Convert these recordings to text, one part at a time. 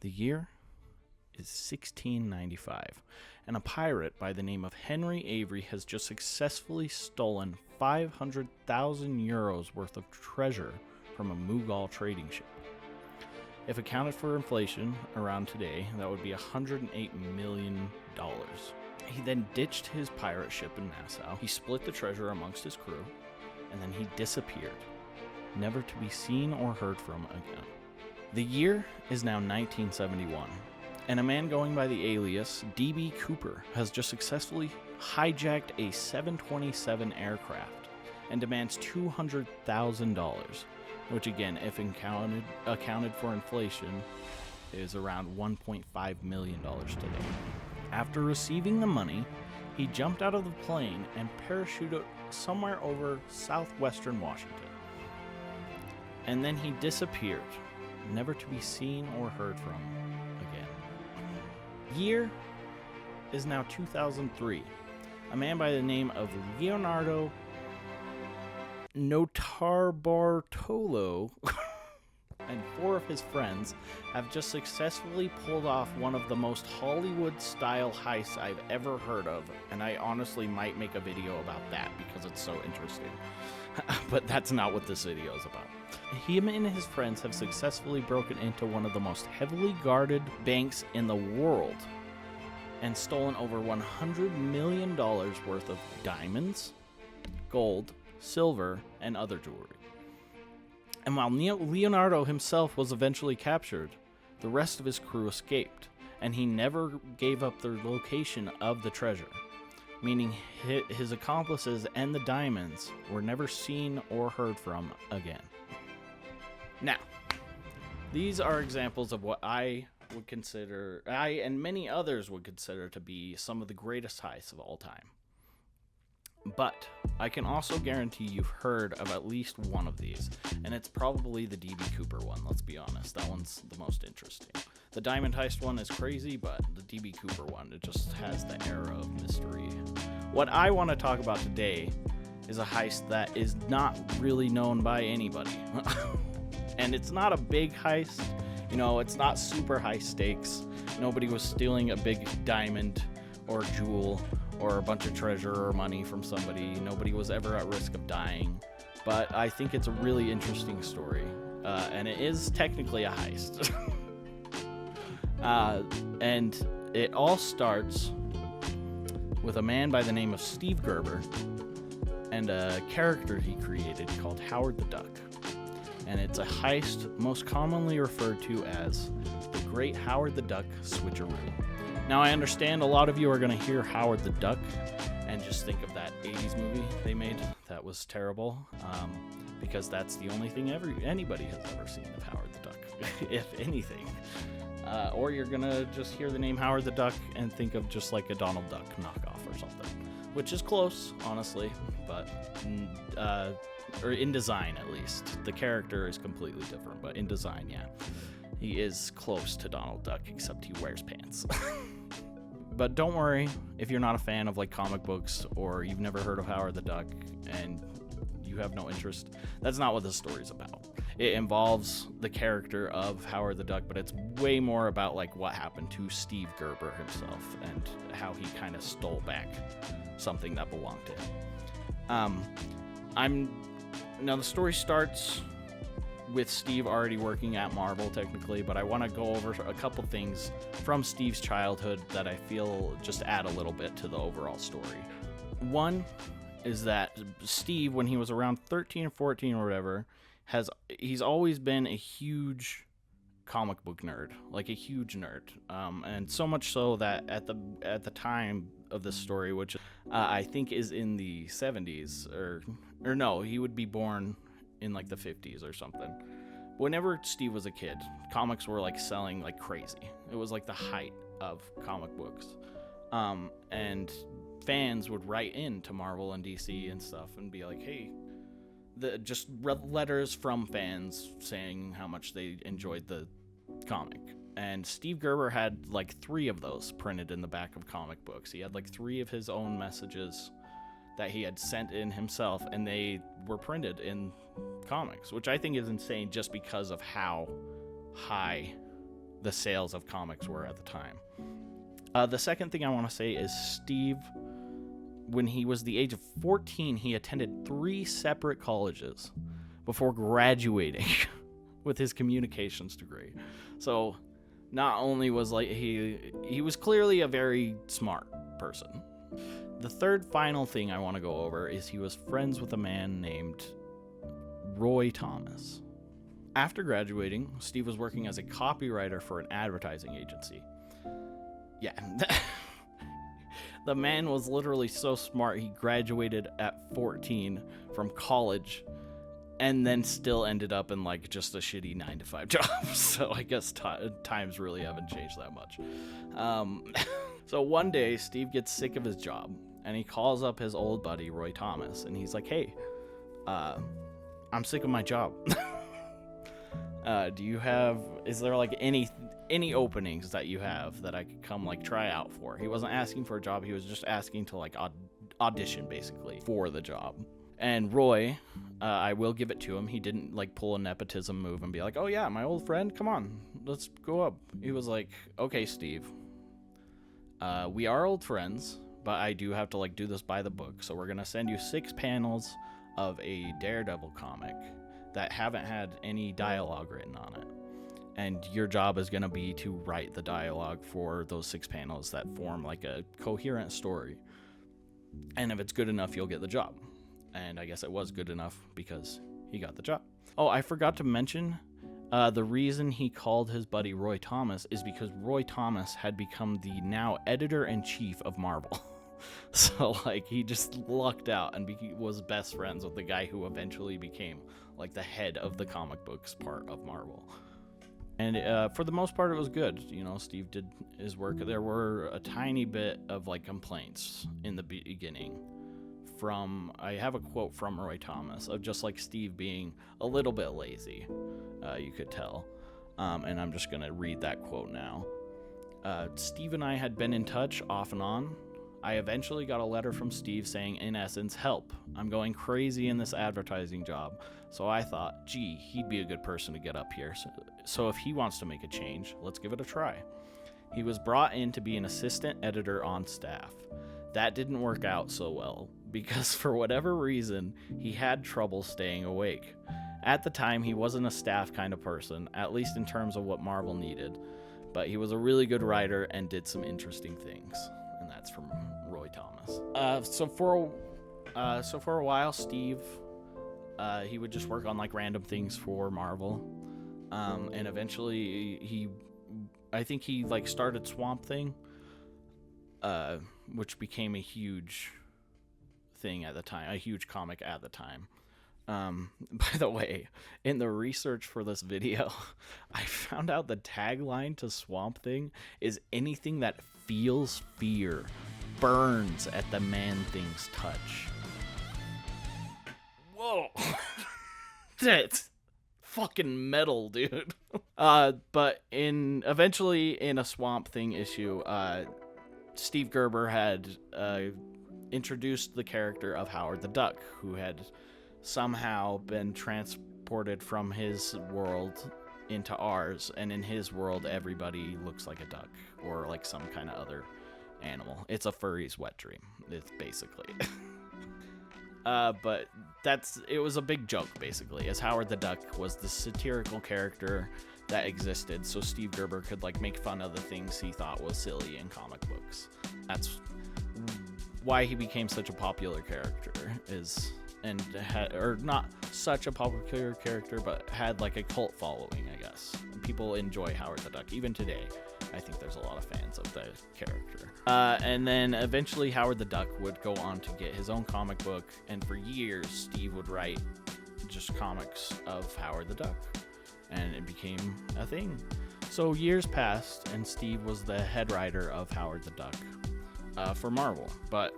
The year is 1695, and a pirate by the name of Henry Avery has just successfully stolen 500,000 euros worth of treasure from a Mughal trading ship. If accounted for inflation around today, that would be $108 million. He then ditched his pirate ship in Nassau, he split the treasure amongst his crew, and then he disappeared, never to be seen or heard from again. The year is now 1971, and a man going by the alias D.B. Cooper has just successfully hijacked a 727 aircraft and demands $200,000, which again, if accounted for inflation, is around $1.5 million today. After receiving the money, he jumped out of the plane and parachuted somewhere over southwestern Washington. And then he disappeared, never to be seen or heard from again. Year is now 2003. A man by the name of Leonardo Notarbartolo and 4 of his friends have just successfully pulled off one of the most Hollywood-style heists I've ever heard of, and I honestly might make a video about that because it's so interesting. But that's not what this video is about. Him and his friends have successfully broken into one of the most heavily guarded banks in the world and stolen over $100 million worth of diamonds, gold, silver, and other jewelry. And while Leonardo himself was eventually captured, the rest of his crew escaped, and he never gave up the location of the treasure, meaning his accomplices and the diamonds were never seen or heard from again. Now, these are examples of what I and many others would consider to be some of the greatest heists of all time. But I can also guarantee you've heard of at least one of these, and it's probably the D.B. Cooper one, let's be honest. That one's the most interesting. The Diamond Heist one is crazy, but the D.B. Cooper one, it just has the air of mystery. What I want to talk about today is a heist that is not really known by anybody. And it's not a big heist, it's not super high stakes. Nobody was stealing a big diamond or jewel or a bunch of treasure or money from somebody. Nobody was ever at risk of dying. But I think it's a really interesting story. And it is technically a heist. And it all starts with a man by the name of Steve Gerber and a character he created called Howard the Duck. And it's a heist most commonly referred to as the Great Howard the Duck Switcheroo. Now, I understand a lot of you are going to hear Howard the Duck and just think of that 80s movie they made that was terrible, because that's the only thing anybody has ever seen of Howard the Duck, if anything. Or you're going to just hear the name Howard the Duck and think of just like a Donald Duck knockoff or something, which is close, honestly, but or in design at least. The character is completely different, but in design, yeah. He is close to Donald Duck, except he wears pants. But don't worry if you're not a fan of like comic books or you've never heard of Howard the Duck and you have no interest. That's not what this story's about. It involves the character of Howard the Duck, but it's way more about like what happened to Steve Gerber himself and how he kind of stole back something that belonged to him. Now the story starts with Steve already working at Marvel technically, but I want to go over a couple things from Steve's childhood that I feel just add a little bit to the overall story. One is that Steve, when he was around 13 or 14 or whatever, he's always been a huge comic book nerd, like a huge nerd, and so much so that at the time of this story, which I think is in the 70s, or no, he would be born in like the 50s or something. Whenever Steve was a kid, comics were like selling like crazy. It was like the height of comic books, and fans would write in to Marvel and DC and stuff and be like, hey, just letters from fans saying how much they enjoyed the comic. And Steve Gerber had like 3 of those printed in the back of comic books. He had like 3 of his own messages that he had sent in himself, and they were printed in comics, which I think is insane just because of how high the sales of comics were at the time. The second thing I want to say is Steve, when he was the age of 14, he attended 3 separate colleges before graduating with his communications degree. So not only was he was clearly a very smart person. The third final thing I want to go over is he was friends with a man named Roy Thomas. After graduating, Steve was working as a copywriter for an advertising agency. Yeah, the man was literally so smart, he graduated at 14 from college and then still ended up in like just a shitty 9-to-5 job. So I guess times really haven't changed that much. So one day, Steve gets sick of his job and he calls up his old buddy, Roy Thomas, and he's like, hey, I'm sick of my job. Is there like any openings that you have that I could come like try out for? He wasn't asking for a job. He was just asking to like audition basically for the job. And Roy, I will give it to him, he didn't like pull a nepotism move and be like, oh yeah, my old friend, come on, let's go up. He was like, okay, Steve, we are old friends, but I do have to like do this by the book. So we're going to send you 6 panels of a Daredevil comic that haven't had any dialogue written on it. And your job is going to be to write the dialogue for those 6 panels that form like a coherent story. And if it's good enough, you'll get the job. And I guess it was good enough because he got the job. Oh, I forgot to mention, the reason he called his buddy Roy Thomas is because Roy Thomas had become the now editor-in-chief of Marvel. So, like, he just lucked out and was best friends with the guy who eventually became, like, the head of the comic books part of Marvel. And for the most part, it was good. You know, Steve did his work. There were a tiny bit of, like, complaints in the beginning. I have a quote from Roy Thomas of just, like, Steve being a little bit lazy, you could tell. And I'm just going to read that quote now. Steve and I had been in touch off and on. I eventually got a letter from Steve saying, in essence, help. I'm going crazy in this advertising job. So I thought, gee, he'd be a good person to get up here. So if he wants to make a change, let's give it a try. He was brought in to be an assistant editor on staff. That didn't work out so well because for whatever reason, he had trouble staying awake. At the time, he wasn't a staff kind of person, at least in terms of what Marvel needed, but he was a really good writer and did some interesting things. And that's from Roy Thomas. So for a while, Steve, he would just work on like random things for Marvel, and eventually I think he like started Swamp Thing, which became a huge thing at the time, a huge comic at the time. By the way, in the research for this video, I found out the tagline to Swamp Thing is anything that feels fear burns at the Man-Thing's touch. Whoa. That's fucking metal, dude. But eventually in a Swamp Thing issue, Steve Gerber had introduced the character of Howard the Duck, who had somehow been transported from his world into ours, and in his world everybody looks like a duck or like some kind of other animal. It's a furry's wet dream, it's basically. But it was a big joke basically, as Howard the Duck was the satirical character that existed, so Steve Gerber could like make fun of the things he thought was silly in comic books. That's why he became such a popular character, or not such a popular character, but had like a cult following, I guess. And people enjoy Howard the Duck. Even today, I think there's a lot of fans of the character. And then eventually Howard the Duck would go on to get his own comic book, and for years Steve would write just comics of Howard the Duck, and it became a thing. So years passed, and Steve was the head writer of Howard the Duck for Marvel. But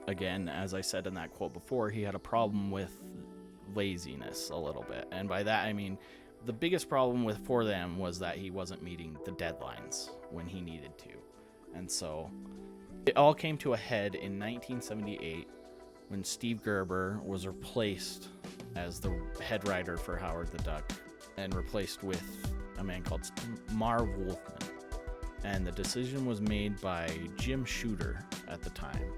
again, as I said in that quote before, he had a problem with laziness a little bit. And by that, I mean, the biggest problem for them was that he wasn't meeting the deadlines when he needed to. And so it all came to a head in 1978 when Steve Gerber was replaced as the head writer for Howard the Duck and replaced with a man called Marv Wolfman. And the decision was made by Jim Shooter at the time.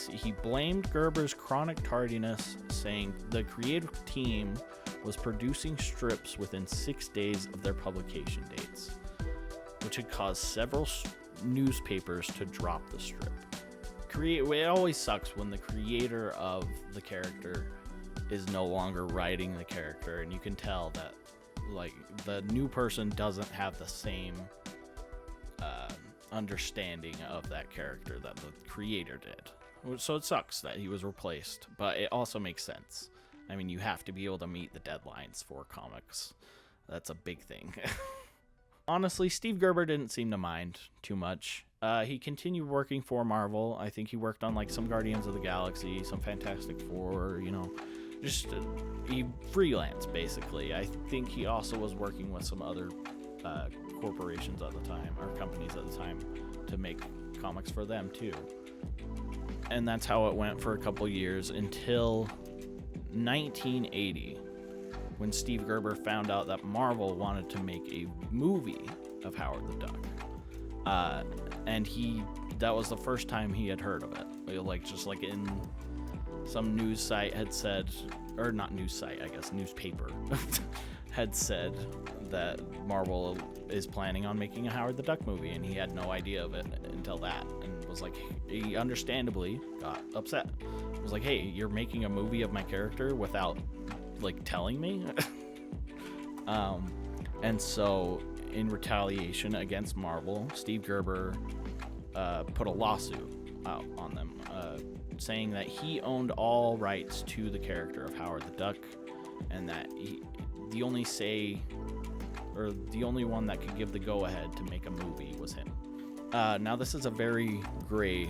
He blamed Gerber's chronic tardiness, saying the creative team was producing strips within 6 days of their publication dates, which had caused several newspapers to drop the strip. It always sucks when the creator of the character is no longer writing the character, and you can tell that like the new person doesn't have the same understanding of that character that the creator did. So it sucks that he was replaced, but it also makes sense. I mean, you have to be able to meet the deadlines for comics. That's a big thing. Honestly, Steve Gerber didn't seem to mind too much. He continued working for Marvel. I think he worked on like some Guardians of the Galaxy, some Fantastic Four, just he freelance basically. I think he also was working with some other corporations at the time, or companies at the time, to make comics for them too. And that's how it went for a couple years until 1980, when Steve Gerber found out that Marvel wanted to make a movie of Howard the Duck. And that was the first time he had heard of it. Like, just like in some news site had said, or not news site, I guess, newspaper had said that Marvel is planning on making a Howard the Duck movie, and he had no idea of it until that, and was like, he understandably got upset. It was like, hey, you're making a movie of my character without like telling me. And so in retaliation against Marvel, Steve Gerber put a lawsuit out on them, saying that he owned all rights to the character of Howard the Duck, and that the only one that could give the go-ahead to make a movie was him. Now this is a very gray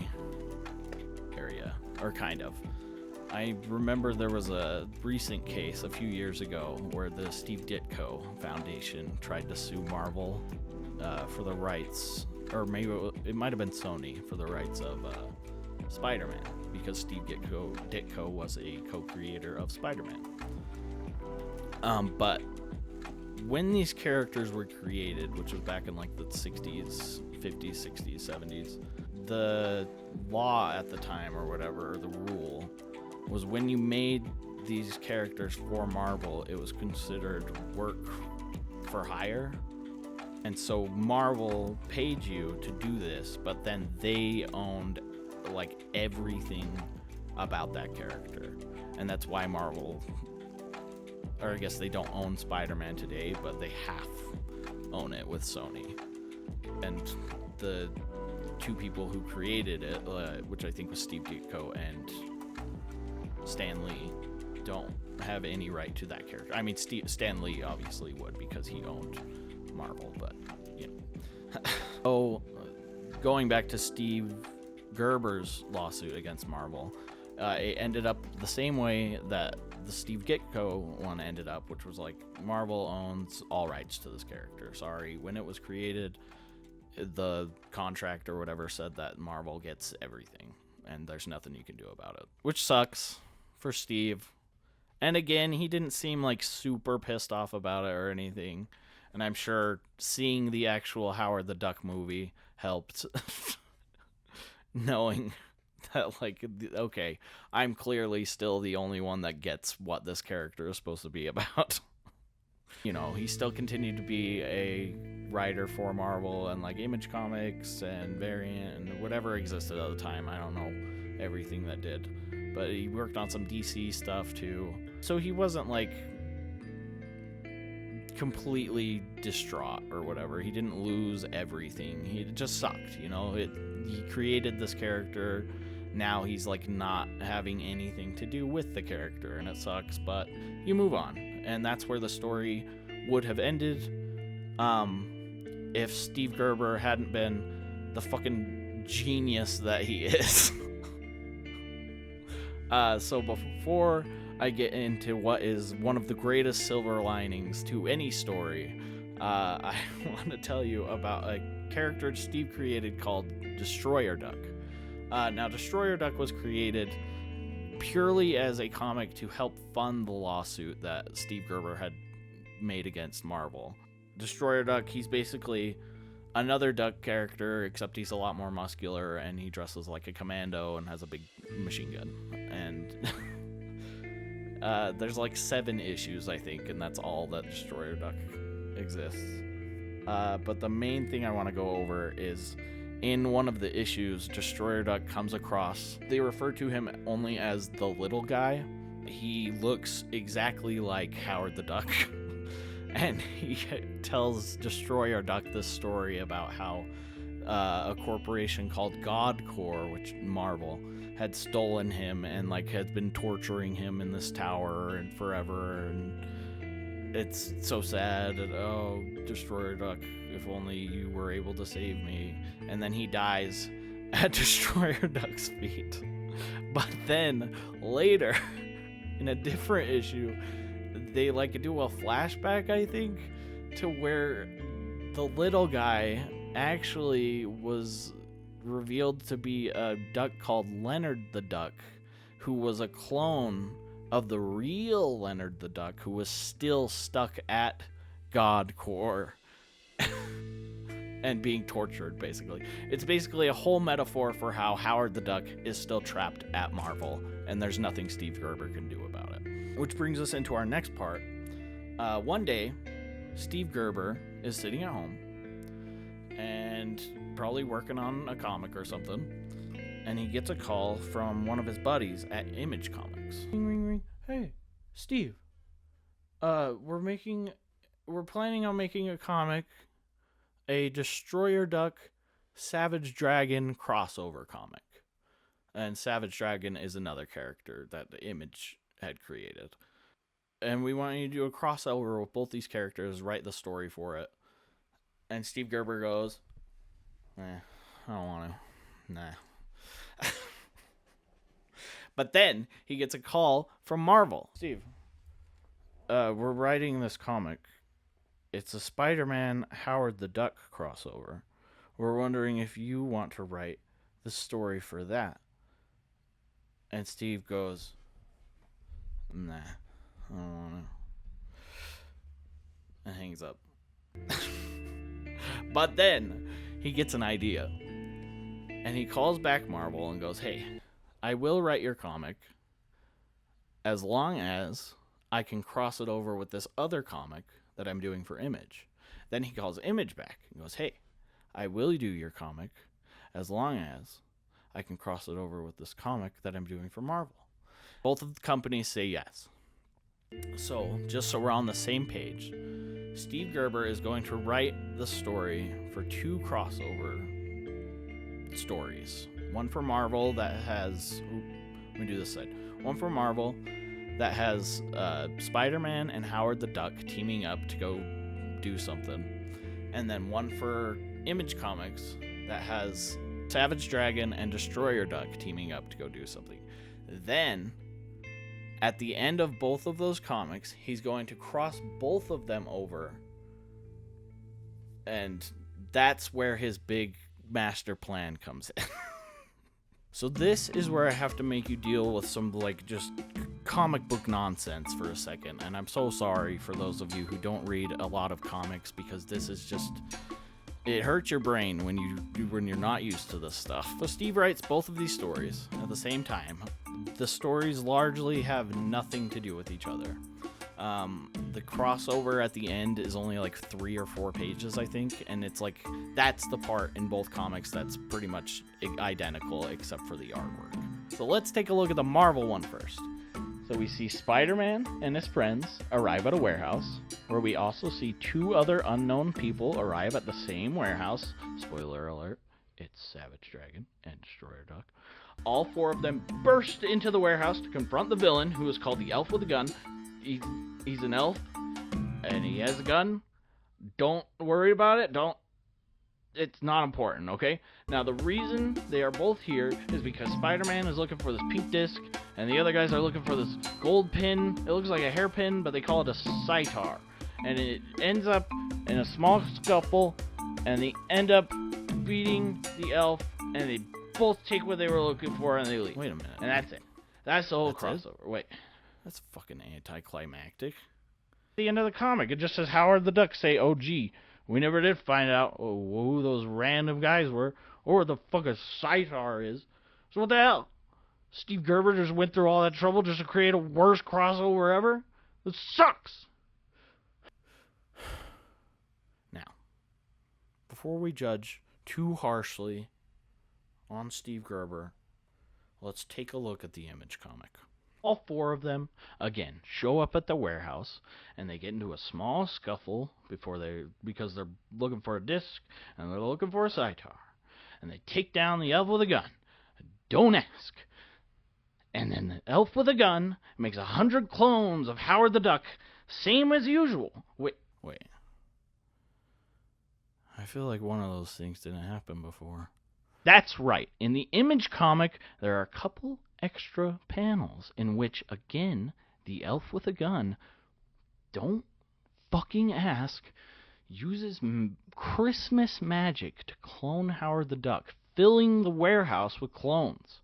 area, or kind of. I remember there was a recent case a few years ago where the Steve Ditko Foundation tried to sue Marvel for the rights, or maybe it might have been Sony, for the rights of Spider-Man, because Steve Ditko was a co-creator of Spider-Man. But when these characters were created, which was back in like the 60s, 50s, 60s, 70s, the law at the time, or whatever, or the rule, was when you made these characters for Marvel, it was considered work for hire. And so Marvel paid you to do this, but then they owned like everything about that character. And that's why Marvel, or I guess they don't own Spider-Man today, but they half own it with Sony. And the two people who created it, which I think was Steve Ditko and Stan Lee, don't have any right to that character. I mean, Stan Lee obviously would, because he owned Marvel, but yeah. So, going back to Steve Gerber's lawsuit against Marvel, it ended up the same way that the Steve Ditko one ended up, which was like, Marvel owns all rights to this character. Sorry, when it was created, the contract or whatever said that Marvel gets everything, and there's nothing you can do about it, which sucks for Steve. And again, he didn't seem like super pissed off about it or anything, and I'm sure seeing the actual Howard the Duck movie helped. Knowing that, like, okay, I'm clearly still the only one that gets what this character is supposed to be about. He still continued to be a writer for Marvel and like Image Comics and Variant and whatever existed at the time. I don't know everything that did, but he worked on some DC stuff too. So he wasn't like completely distraught or whatever. He didn't lose everything. He just sucked, he created this character. Now he's like not having anything to do with the character, and it sucks, but you move on. And that's where the story would have ended if Steve Gerber hadn't been the fucking genius that he is. So before I get into what is one of the greatest silver linings to any story, I want to tell you about a character Steve created called Destroyer Duck. Now, Destroyer Duck was created purely as a comic to help fund the lawsuit that Steve Gerber had made against Marvel. Destroyer Duck, he's basically another Duck character, except he's a lot more muscular, and he dresses like a commando and has a big machine gun. And there's like 7 issues, I think, and that's all that Destroyer Duck exists. But the main thing I want to go over is in one of the issues, Destroyer Duck comes across, they refer to him only as the little guy. He looks exactly like Howard the Duck. And he tells Destroyer Duck this story about how a corporation called GodCorp, which Marvel, had stolen him and like had been torturing him in this tower and forever. And it's so sad. And, oh, Destroyer Duck, if only you were able to save me. And then he dies at Destroyer Duck's feet. But then later, in a different issue, they like do a flashback, I think, to where the little guy actually was revealed to be a duck called Leonard the Duck, who was a clone of the real Leonard the Duck, who was still stuck at GodCorp and being tortured, basically. It's basically a whole metaphor for how Howard the Duck is still trapped at Marvel, and there's nothing Steve Gerber can do about it. Which brings us into our next part. One day, Steve Gerber is sitting at home and probably working on a comic or something, and he gets a call from one of his buddies at Image Comics. Ring, ring, ring. Hey, Steve. We're planning on making a comic, a Destroyer Duck Savage Dragon crossover comic. And Savage Dragon is another character that the Image had created. And we want you to do a crossover with both these characters, write the story for it. And Steve Gerber goes, I don't want to. Nah. But then he gets a call from Marvel. Steve, we're writing this comic. It's a Spider-Man Howard the Duck crossover. We're wondering if you want to write the story for that. And Steve goes, nah, I don't want to. And hangs up. But then he gets an idea. And he calls back Marvel and goes, hey, I will write your comic as long as I can cross it over with this other comic that I'm doing for Image. Then he calls Image back and goes, hey, I will do your comic as long as I can cross it over with this comic that I'm doing for Marvel. Both of the companies say yes. So, just so we're on the same page, Steve Gerber is going to write the story for 2 crossover stories. One for Marvel that has... let me do this side. One for Marvel that has Spider-Man and Howard the Duck teaming up to go do something. And then one for Image Comics that has Savage Dragon and Destroyer Duck teaming up to go do something. Then, at the end of both of those comics, he's going to cross both of them over. And that's where his big master plan comes in. So this is where I have to make you deal with some, like, just comic book nonsense for a second. And I'm so sorry for those of you who don't read a lot of comics, because this is just... it hurts your brain when you're not used to this stuff. So Steve writes both of these stories at the same time. The stories largely have nothing to do with each other. The crossover at the end is only like 3 or 4 pages, I think, and it's like that's the part in both comics that's pretty much identical except for the artwork. So let's take a look at the Marvel one first. So we see Spider-Man and his friends arrive at a warehouse, where we also see 2 other unknown people arrive at the same warehouse. Spoiler alert, it's Savage Dragon and Destroyer Duck. All 4 of them burst into the warehouse to confront the villain, who is called the Elf with a Gun. He's an elf, and he has a gun. Don't worry about it. It's not important, okay? Now, the reason they are both here is because Spider-Man is looking for this pink disc, and the other guys are looking for this gold pin. It looks like a hairpin, but they call it a sitar. And it ends up in a small scuffle, and they end up beating the elf, and they both take what they were looking for, and they leave. Wait a minute. And that's it. That's the whole That's crossover. Wait. That's fucking anticlimactic. the end of the comic. It just says Howard the Duck say, "Oh, gee, we never did find out who those random guys were, or what the fuck a sitar is. So what the hell? Steve Gerber just went through all that trouble just to create a worst crossover ever? This sucks." Now, before we judge too harshly on Steve Gerber, let's take a look at the Image comic. All four of them, again, show up at the warehouse, and they get into a small scuffle because they're looking for a disc, and they're looking for a sitar. And they take down the elf with a gun. Don't ask. And then the elf with a gun makes 100 clones of Howard the Duck, same as usual. Wait. I feel like one of those things didn't happen before. That's right. In the Image comic, there are a couple extra panels in which, again, the elf with a gun, don't fucking ask, uses Christmas magic to clone Howard the Duck, filling the warehouse with clones.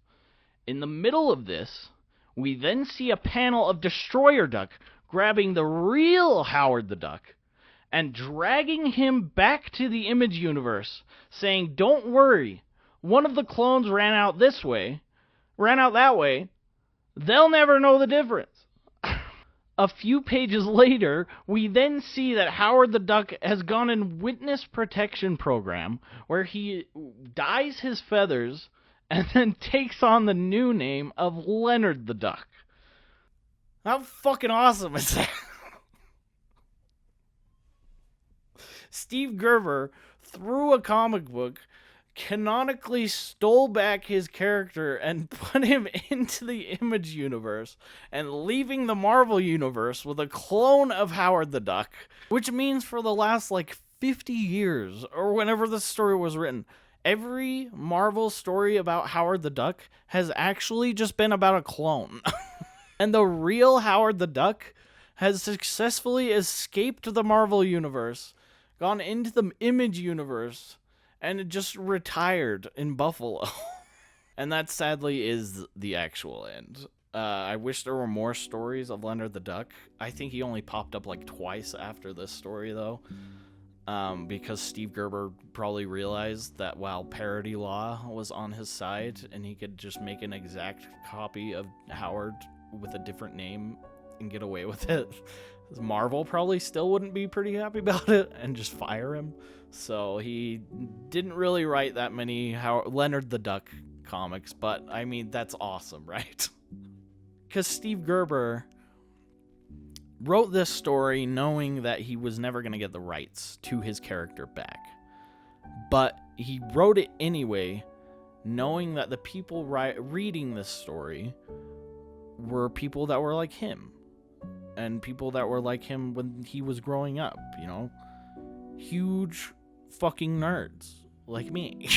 In the middle of this, we then see a panel of Destroyer Duck grabbing the real Howard the Duck and dragging him back to the Image universe, saying, "Don't worry, one of the clones ran out that way, they'll never know the difference." A few pages later, we then see that Howard the Duck has gone in witness protection program, where he dyes his feathers and then takes on the new name of Leonard the Duck. How fucking awesome is that? Steve Gerber, through a comic book, canonically stole back his character and put him into the Image universe, and leaving the Marvel universe with a clone of Howard the Duck, which means for the last 50 years, or whenever this story was written, every Marvel story about Howard the Duck has actually just been about a clone. And the real Howard the Duck has successfully escaped the Marvel universe, gone into the Image universe, and just retired in Buffalo. And that sadly is the actual end. I wish there were more stories of Leonard the Duck. I think he only popped up twice after this story, though. Because Steve Gerber probably realized that while parody law was on his side, and he could just make an exact copy of Howard with a different name and get away with it, Marvel probably still wouldn't be pretty happy about it and just fire him. So he didn't really write that many Leonard the Duck comics, but I mean, that's awesome, right? Because Steve Gerber wrote this story knowing that he was never going to get the rights to his character back. But he wrote it anyway, knowing that the people reading this story were people that were like him. And people that were like him when he was growing up, huge fucking nerds like me.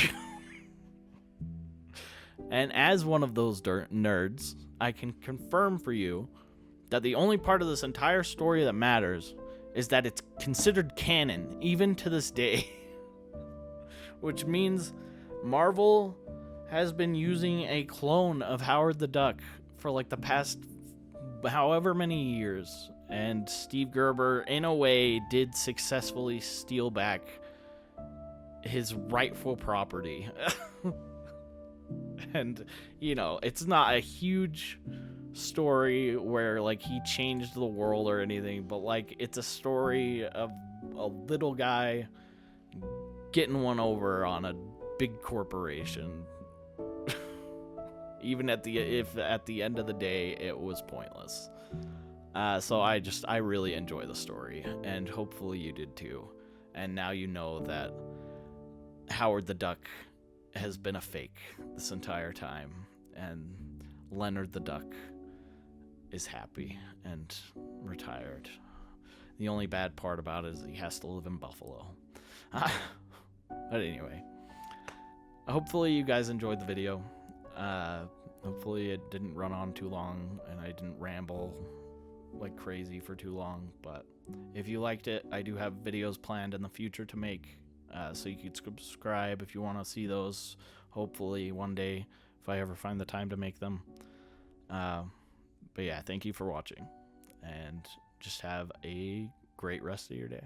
And as one of those nerds, I can confirm for you that the only part of this entire story that matters is that it's considered canon, even to this day. Which means Marvel has been using a clone of Howard the Duck for the past however many years, and Steve Gerber, in a way, did successfully steal back his rightful property. And, it's not a huge story where, he changed the world or anything, but, it's a story of a little guy getting one over on a big corporation. Even if at the end of the day it was pointless. So I really enjoy the story, and hopefully you did too. And now you know that Howard the Duck has been a fake this entire time, and Leonard the Duck is happy and retired. The only bad part about it is he has to live in Buffalo. But anyway, hopefully you guys enjoyed the video. Hopefully it didn't run on too long and I didn't ramble like crazy for too long, but if you liked it, I do have videos planned in the future to make, so you can subscribe if you want to see those, hopefully one day, if I ever find the time to make them. But yeah, thank you for watching, and just have a great rest of your day.